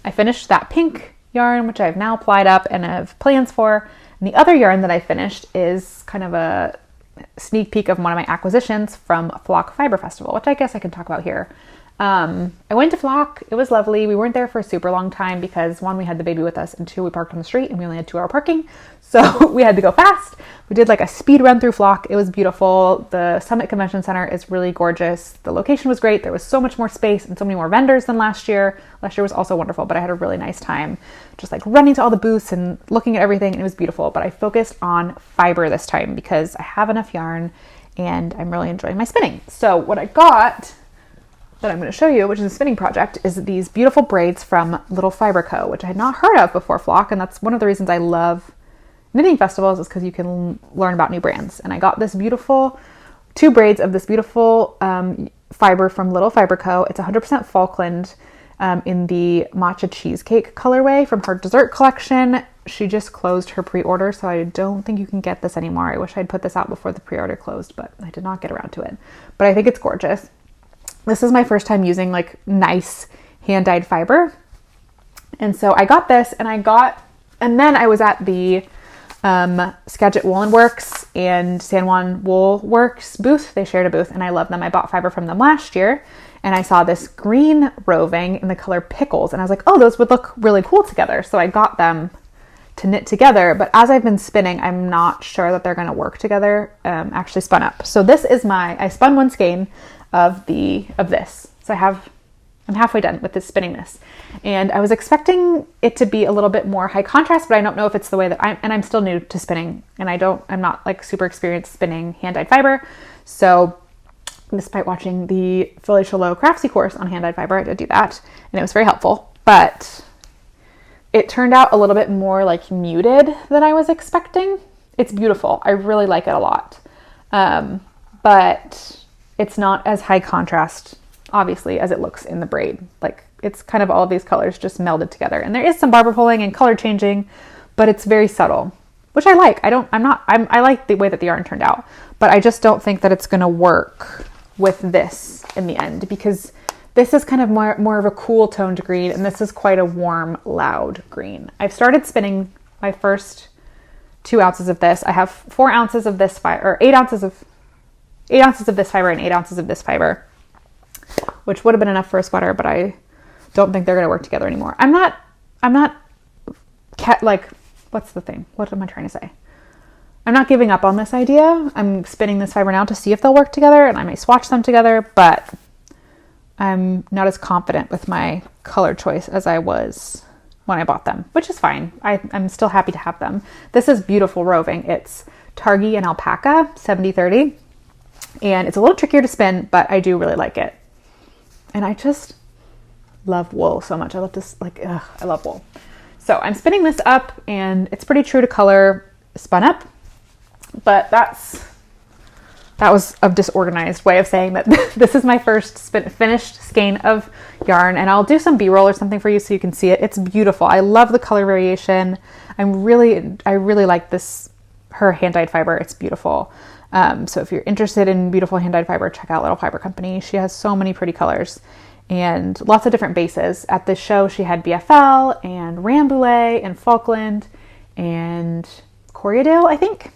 I finished that pink yarn, which I've now applied up and have plans for. And the other yarn that I finished is kind of a sneak peek of one of my acquisitions from Flock Fiber Festival, which I guess I can talk about here. I went to Flock. It was lovely. We weren't there for a super long time because 1, we had the baby with us, and 2, we parked on the street and we only had 2-hour parking. So we had to go fast. We did like a speed run through Flock. It was beautiful. The Summit Convention Center is really gorgeous. The location was great. There was so much more space and so many more vendors than last year. Last year was also wonderful, but I had a really nice time just like running to all the booths and looking at everything, and it was beautiful. But I focused on fiber this time because I have enough yarn and I'm really enjoying my spinning. So what I got that I'm going to show you, which is a spinning project, is these beautiful braids from Little Fiber Co., which I had not heard of before Flock, and that's one of the reasons I love knitting festivals, is because you can learn about new brands. And I got this beautiful 2 braids of this beautiful fiber from Little Fiber Co. It's 100% Falkland in the matcha cheesecake colorway from her dessert collection. She just closed her pre-order, so I don't think you can get this anymore. I wish I'd put this out before the pre-order closed, but I did not get around to it. But I think it's gorgeous. This is my first time using like nice hand-dyed fiber. And so I got this, and then I was at the Skagit Woolen Works and San Juan Wool Works booth. They shared a booth, and I love them. I bought fiber from them last year, and I saw this green roving in the color Pickles, and I was like, oh, those would look really cool together. So I got them to knit together, but as I've been spinning, I'm not sure that they're going to work together, actually spun up. So this is I spun one skein of this. So I'm halfway done with this spinning this. And I was expecting it to be a little bit more high contrast, but I don't know if it's the way that I'm still new to spinning, and I'm not like super experienced spinning hand-dyed fiber. So despite watching the Felicia Lowe Craftsy course on hand-dyed fiber, I did do that, and it was very helpful, but it turned out a little bit more like muted than I was expecting. It's beautiful. I really like it a lot. But it's not as high contrast, obviously, as it looks in the braid. Like, it's kind of all of these colors just melded together. And there is some barber pulling and color changing, but it's very subtle, which I like. I like the way that the yarn turned out, but I just don't think that it's going to work with this in the end, because this is kind of more of a cool toned green, and this is quite a warm, loud green. I've started spinning my first 2 ounces of this. I have 4 ounces of this fiber, or 8 ounces of this fiber and 8 ounces of this fiber, which would have been enough for a sweater, but I don't think they're going to work together anymore. I'm not what's the thing? What am I trying to say? I'm not giving up on this idea. I'm spinning this fiber now to see if they'll work together, and I may swatch them together, but I'm not as confident with my color choice as I was when I bought them, which is fine. I'm still happy to have them. This is beautiful roving. It's Targhee and Alpaca 70/30, and it's a little trickier to spin, but I do really like it. And I just love wool so much. I love this, I love wool. So I'm spinning this up, and it's pretty true to color spun up, but that was a disorganized way of saying that this is my first finished skein of yarn, and I'll do some B-roll or something for you so you can see it. It's beautiful. I love the color variation. I really like her hand-dyed fiber. It's beautiful. So if you're interested in beautiful hand-dyed fiber, check out Little Fiber Company. She has so many pretty colors and lots of different bases. At this show, she had BFL and Rambouillet and Falkland and Corriedale, I think.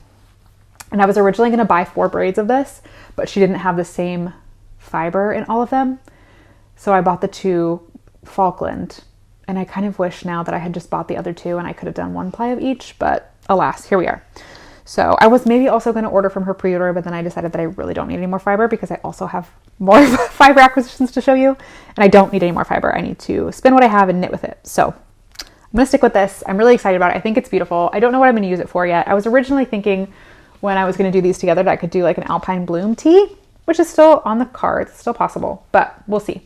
And I was originally going to buy 4 braids of this, but she didn't have the same fiber in all of them. So I bought the 2 Falkland, and I kind of wish now that I had just bought the other 2 and I could have done 1 ply of each, but alas, here we are. So I was maybe also going to order from her pre-order, but then I decided that I really don't need any more fiber because I also have more fiber acquisitions to show you, and I don't need any more fiber. I need to spin what I have and knit with it. So I'm going to stick with this. I'm really excited about it. I think it's beautiful. I don't know what I'm going to use it for yet. I was originally thinking when I was going to do these together that I could do like an Alpine Bloom tee, which is still on the cards. It's still possible, but we'll see.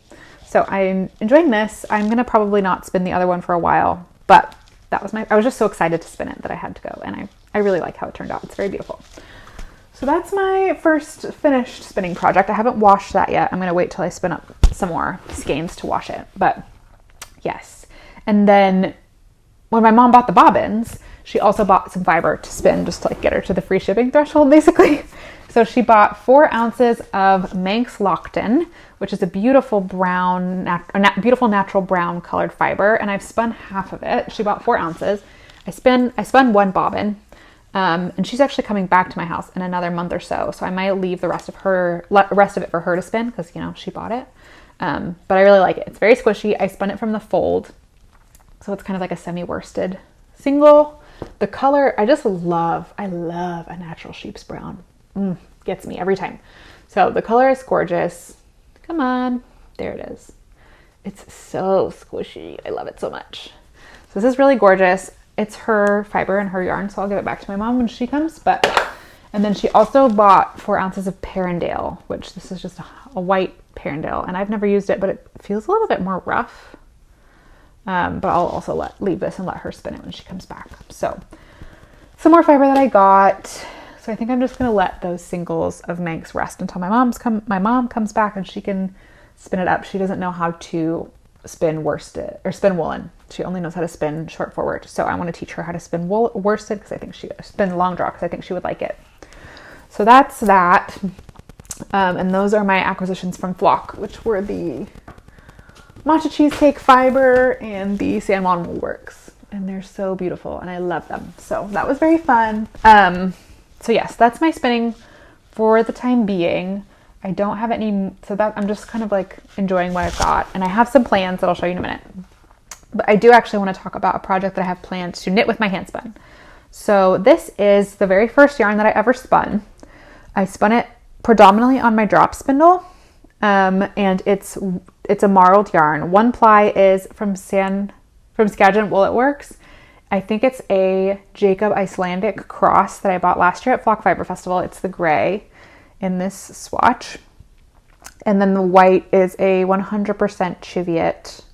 So I'm enjoying this. I'm going to probably not spin the other one for a while, but I was just so excited to spin it that I had to go, and I really like how it turned out. It's very beautiful. So that's my first finished spinning project. I haven't washed that yet. I'm going to wait till I spin up some more skeins to wash it, but yes. And then when my mom bought the bobbins, she also bought some fiber to spin just to get her to the free shipping threshold, basically. So she bought 4 ounces of Manx Lockton, which is a beautiful brown, beautiful natural brown colored fiber, and I've spun half of it. She bought 4 ounces. I spun 1 bobbin, and she's actually coming back to my house in another month or so. So I might leave the rest of it for her to spin because she bought it. But I really like it. It's very squishy. I spun it from the fold, so it's kind of like a semi-worsted single. The color, I love a natural sheep's brown. Gets me every time. So the color is gorgeous. Come on. There it is. It's so squishy. I love it so much. So this is really gorgeous. It's her fiber and her yarn, so I'll give it back to my mom when she comes. And then she also bought 4 ounces of Perendale, which this is just a white Perendale, and I've never used it, but it feels a little bit more rough. But I'll also leave this and let her spin it when she comes back. So some more fiber that I got. So I think I'm just going to let those singles of Manx rest until my mom comes back and she can spin it up. She doesn't know how to spin worsted or spin woolen. She only knows how to spin short forward. So I want to teach her how to spin worsted because I think spin long draw because I think she would like it. So that's that. And those are my acquisitions from Flock, which were the matcha cheesecake fiber and the San Juan Woolworks, and they're so beautiful and I love them. So that was very fun. So yes, that's my spinning for the time being. I don't have any, so that I'm just kind of like enjoying what I've got. And I have some plans that I'll show you in a minute. But I do actually want to talk about a project that I have planned to knit with my hand spun. So this is the very first yarn that I ever spun. I spun it predominantly on my drop spindle. And it's a marled yarn. One ply is from Skagit Woolet Works. I think it's a Jacob Icelandic cross that I bought last year at Flock Fiber Festival. It's the gray in this swatch. And then the white is a 100% Cheviot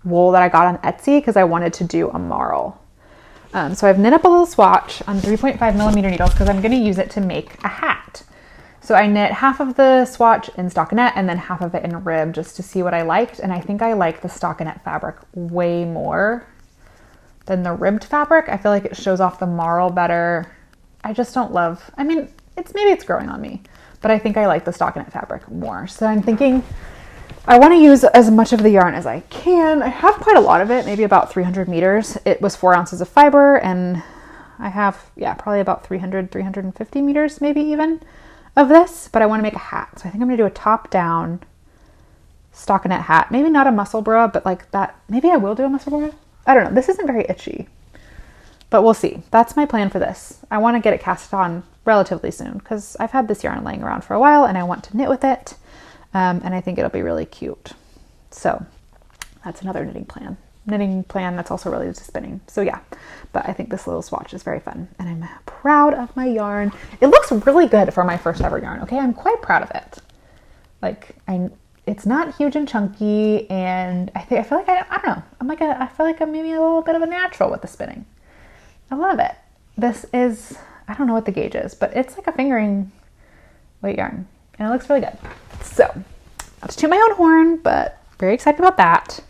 wool that I got on Etsy because I wanted to do a marl. So I've knit up a little swatch on 3.5 millimeter needles because I'm going to use it to make a hat. So I knit half of the swatch in stockinette and then half of it in rib just to see what I liked. And I think I like the stockinette fabric way more than the ribbed fabric. I feel like it shows off the marl better. I just don't love, I mean, maybe it's growing on me, but I think I like the stockinette fabric more. So I'm thinking I want to use as much of the yarn as I can. I have quite a lot of it, maybe about 300 meters. It was 4 ounces of fiber, and I have, probably about 350 meters, maybe even, of this, but I want to make a hat. So I think I'm going to do a top-down stockinette hat. Maybe not a muscle bra, but like that. Maybe I will do a muscle bra. I don't know. This isn't very itchy, but we'll see. That's my plan for this. I want to get it cast on relatively soon because I've had this yarn laying around for a while and I want to knit with it. And I think it'll be really cute. So that's another knitting plan that's also related to spinning. So yeah, but I think this little swatch is very fun and I'm proud of my yarn. It looks really good for my first ever yarn. Okay. I'm quite proud of it. Like it's not huge and chunky. And I feel like I don't know. I feel like I'm maybe a little bit of a natural with the spinning. I love it. This is, I don't know what the gauge is, but it's like a fingering weight yarn and it looks really good. So not to toot my own horn, but very excited about that.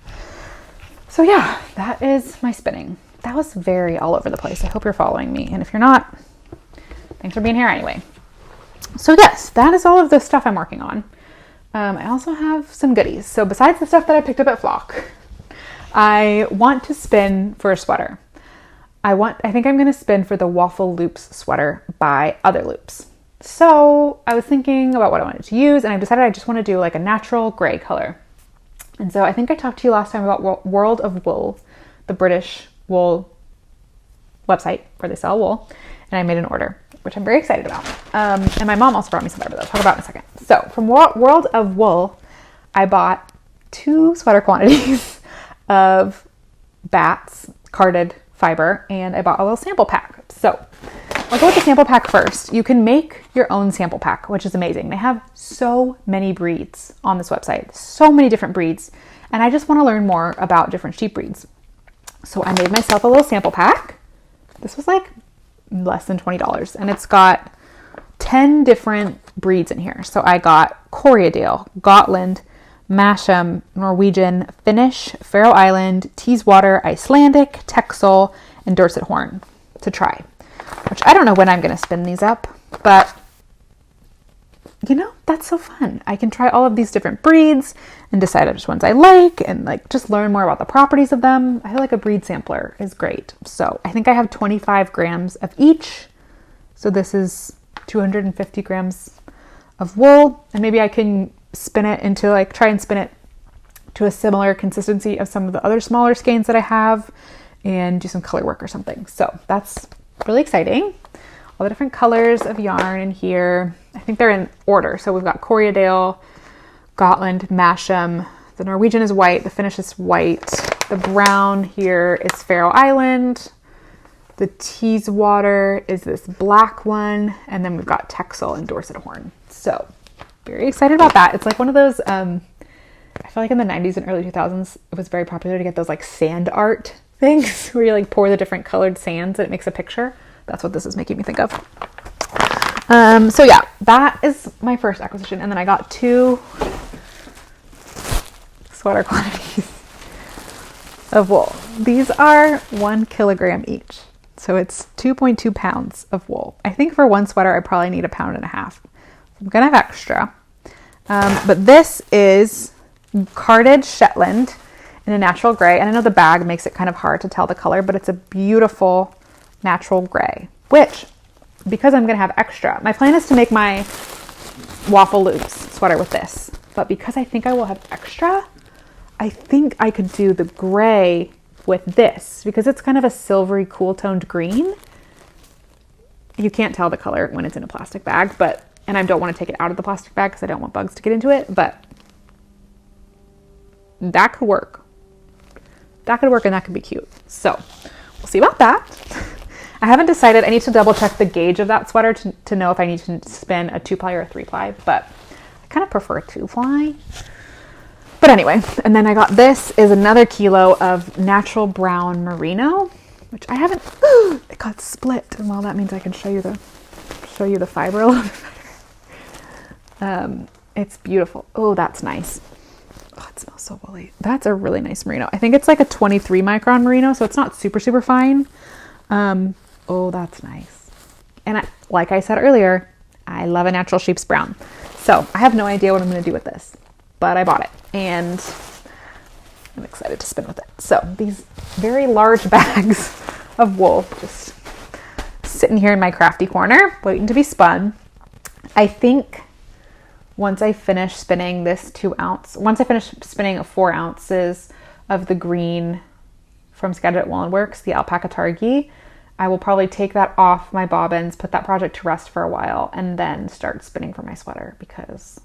So yeah, that is my spinning. That was very all over the place. I hope you're following me. And if you're not, thanks for being here anyway. So yes, that is all of the stuff I'm working on. I also have some goodies. So besides the stuff that I picked up at Flock, I want to spin for a sweater. I think I'm going to spin for the Waffle Loops sweater by Other Loops. So I was thinking about what I wanted to use and I decided I just want to do like a natural gray color. And so I think I talked to you last time about World of Wool, the British wool website where they sell wool. And I made an order, which I'm very excited about. And my mom also brought me some fiber that I'll talk about in a second. So from World of Wool, I bought 2 sweater quantities of Bats carded fiber and I bought a little sample pack. So I'll go with the sample pack first. You can make your own sample pack, which is amazing. They have so many breeds on this website, so many different breeds. And I just want to learn more about different sheep breeds. So I made myself a little sample pack. This was like less than $20 and it's got 10 different breeds in here. So I got Corriedale, Gotland, Masham, Norwegian, Finnish, Faroe Island, Teeswater, Icelandic, Texel, and Dorset Horn to try. Which I don't know when I'm going to spin these up, but you know, that's so fun. I can try all of these different breeds and decide which ones I like and like just learn more about the properties of them. I feel like a breed sampler is great. So I think I have 25 grams of each. So this is 250 grams of wool and maybe I can spin it into like, try and spin it to a similar consistency of some of the other smaller skeins that I have and do some color work or something. So that's really exciting. All the different colors of yarn in here. I think they're in order. So we've got Corriedale, Gotland, Masham. The Norwegian is white. The Finnish is white. The brown here is Faroe Island. The Teeswater is this black one. And then we've got Texel and Dorset Horn. So very excited about that. It's like one of those, I feel like in the 90s and early 2000s, it was very popular to get those like sand art things where you like pour the different colored sands and it makes a picture. That's what this is making me think of. So yeah, that is my first acquisition. And then I got 2 sweater quantities of wool. These are 1 kilogram each. So it's 2.2 pounds of wool. I think for one sweater, I probably need 1.5 pounds. I'm going to have extra. But this is carded Shetland in a natural gray. And I know the bag makes it kind of hard to tell the color, but it's a beautiful natural gray, which, because I'm going to have extra, my plan is to make my waffle loops sweater with this, but because I think I will have extra, I think I could do the gray with this because it's kind of a silvery, cool toned green. You can't tell the color when it's in a plastic bag, and I don't want to take it out of the plastic bag because I don't want bugs to get into it, but that could work. That could work and that could be cute. So we'll see about that. I haven't decided. I need to double check the gauge of that sweater to know if I need to spin a 2-ply or a 3-ply, but I kind of prefer a 2-ply. But anyway, and then I got this is another kilo of natural brown merino, which I haven't, it got split. And well, that means I can show you the fiber a little bit better. It's beautiful. Oh, that's nice. Oh, it smells so woolly. That's a really nice merino. I think it's like a 23 micron merino, so it's not super, super fine. Oh, that's nice. And like I said earlier, I love a natural sheep's brown. So I have no idea what I'm going to do with this, but I bought it and I'm excited to spin with it. So these very large bags of wool just sitting here in my crafty corner, waiting to be spun. I think once I finish spinning this 2-ounce, once I finish spinning 4 ounces of the green from Skagit Woolen Works, the alpaca targi, I will probably take that off my bobbins, put that project to rest for a while, and then start spinning for my sweater because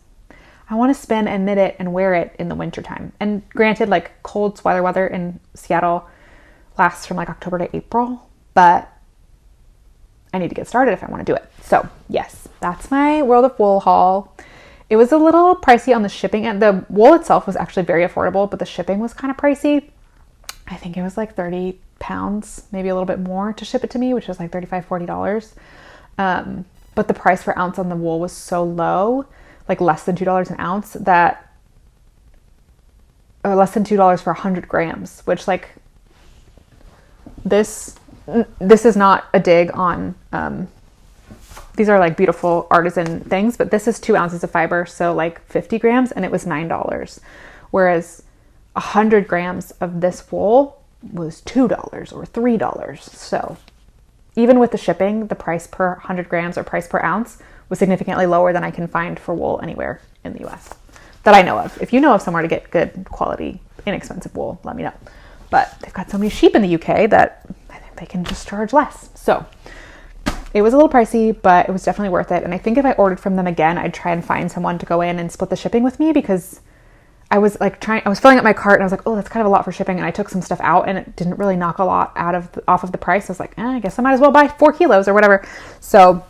I want to spin and knit it and wear it in the wintertime. And granted, like cold sweater weather in Seattle lasts from like October to April, but I need to get started if I want to do it. So yes, that's my World of Wool haul. It was a little pricey on the shipping, and the wool itself was actually very affordable, but the shipping was kind of pricey. I think it was like 30 pounds, maybe a little bit more to ship it to me, which was like $35, $40. But the price per ounce on the wool was so low, like less than $2 an ounce, that or less than $2 for 100 grams, which like this is not a dig on, these are like beautiful artisan things, but this is 2 ounces of fiber. So like 50 grams and it was $9. Whereas 100 grams of this wool was $2 or $3. So even with the shipping, the price per 100 grams or price per ounce was significantly lower than I can find for wool anywhere in the US that I know of. If you know of somewhere to get good quality, inexpensive wool, let me know. But they've got so many sheep in the UK that I think they can just charge less. So it was a little pricey, but it was definitely worth it. And I think if I ordered from them again, I'd try and find someone to go in and split the shipping with me, because I was filling up my cart and I was like, oh, that's kind of a lot for shipping. And I took some stuff out and it didn't really knock a lot off of the price. I was like, I guess I might as well buy 4 kilos or whatever. So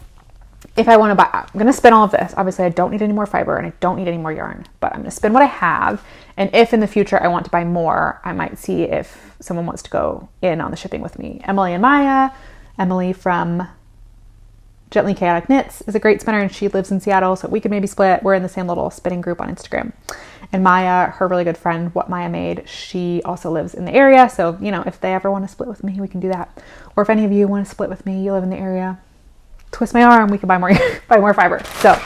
if I want to buy, I'm going to spin all of this. Obviously I don't need any more fiber and I don't need any more yarn, but I'm going to spin what I have. And if in the future I want to buy more, I might see if someone wants to go in on the shipping with me. Emily and Maya, Emily from Gently Chaotic Knits is a great spinner and she lives in Seattle, so we could maybe split. We're in the same little spinning group on Instagram. And Maya, her really good friend, What Maya Made, she also lives in the area. So, if they ever want to split with me, we can do that. Or if any of you want to split with me, you live in the area, twist my arm, we can buy more buy more fiber. So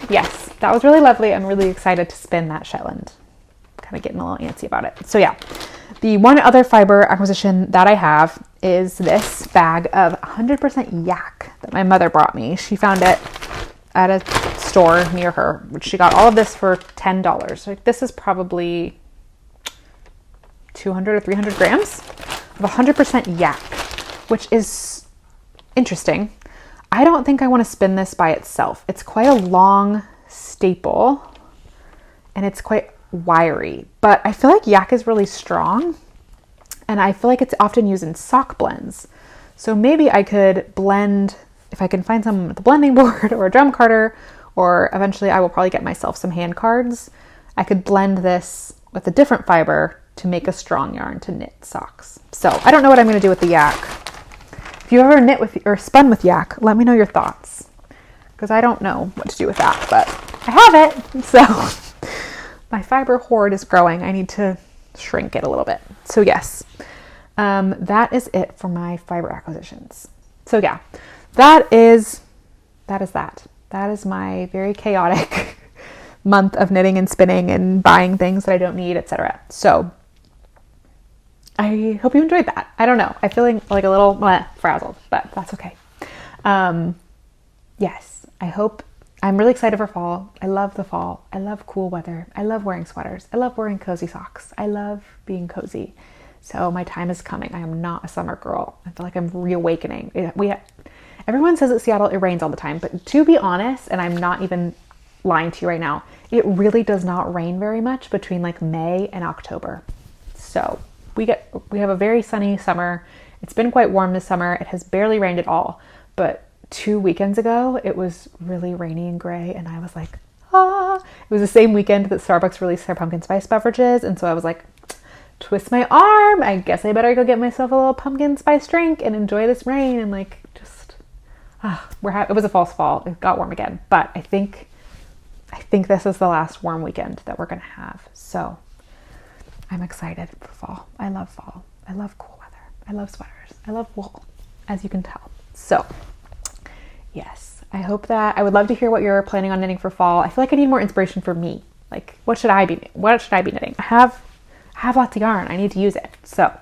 yes, that was really lovely. I'm really excited to spin that Shetland. Kind of getting a little antsy about it. So yeah, the one other fiber acquisition that I have is this bag of 100% yak that my mother brought me. She found it at a store near her, which she got all of this for $10. So this is probably 200 or 300 grams of 100% yak, which is interesting. I don't think I want to spin this by itself. It's quite a long staple and it's quite wiry, but I feel like yak is really strong and I feel like it's often used in sock blends. So maybe I could blend, if I can find some with a blending board or a drum carder, or eventually I will probably get myself some hand cards. I could blend this with a different fiber to make a strong yarn to knit socks. So I don't know what I'm going to do with the yak. If you ever knit with or spun with yak, let me know your thoughts, because I don't know what to do with that, but I have it. So my fiber hoard is growing. I need to shrink it a little bit. So yes, that is it for my fiber acquisitions. So yeah, that is that. That is my very chaotic month of knitting and spinning and buying things that I don't need, etc. So I hope you enjoyed that. I don't know. I'm feeling like a little frazzled, but that's okay. Yes, I hope I'm really excited for fall. I love the fall. I love cool weather. I love wearing sweaters. I love wearing cozy socks. I love being cozy. So my time is coming. I am not a summer girl. I feel like I'm reawakening. Everyone says at Seattle it rains all the time, but to be honest, and I'm not even lying to you right now, it really does not rain very much between like May and October. So we have a very sunny summer. It's been quite warm this summer. It has barely rained at all, but 2 weekends ago it was really rainy and gray, and I was like, ah. It was the same weekend that Starbucks released their pumpkin spice beverages, and so I was like, twist my arm, I guess I better go get myself a little pumpkin spice drink and enjoy this rain, and like just it was a false fall. It got warm again, but I think this is the last warm weekend that we're gonna have. So I'm excited for fall. I love fall. I love cool weather. I love sweaters. I love wool, as you can tell. So yes, I would love to hear what you're planning on knitting for fall. I feel like I need more inspiration for me. Like, what should I be knitting? I have lots of yarn. I need to use it. So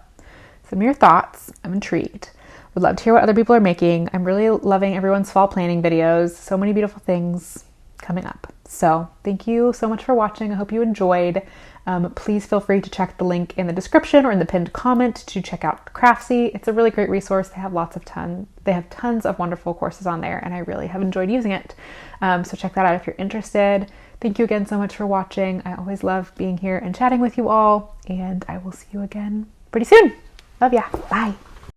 some of your thoughts. I'm intrigued. Would love to hear what other people are making. I'm really loving everyone's fall planning videos. So many beautiful things coming up. So thank you so much for watching. I hope you enjoyed. Please feel free to check the link in the description or in the pinned comment to check out Craftsy. It's a really great resource. They have tons of wonderful courses on there, and I really have enjoyed using it. So check that out if you're interested. Thank you again so much for watching. I always love being here and chatting with you all, and I will see you again pretty soon. Love ya. Bye.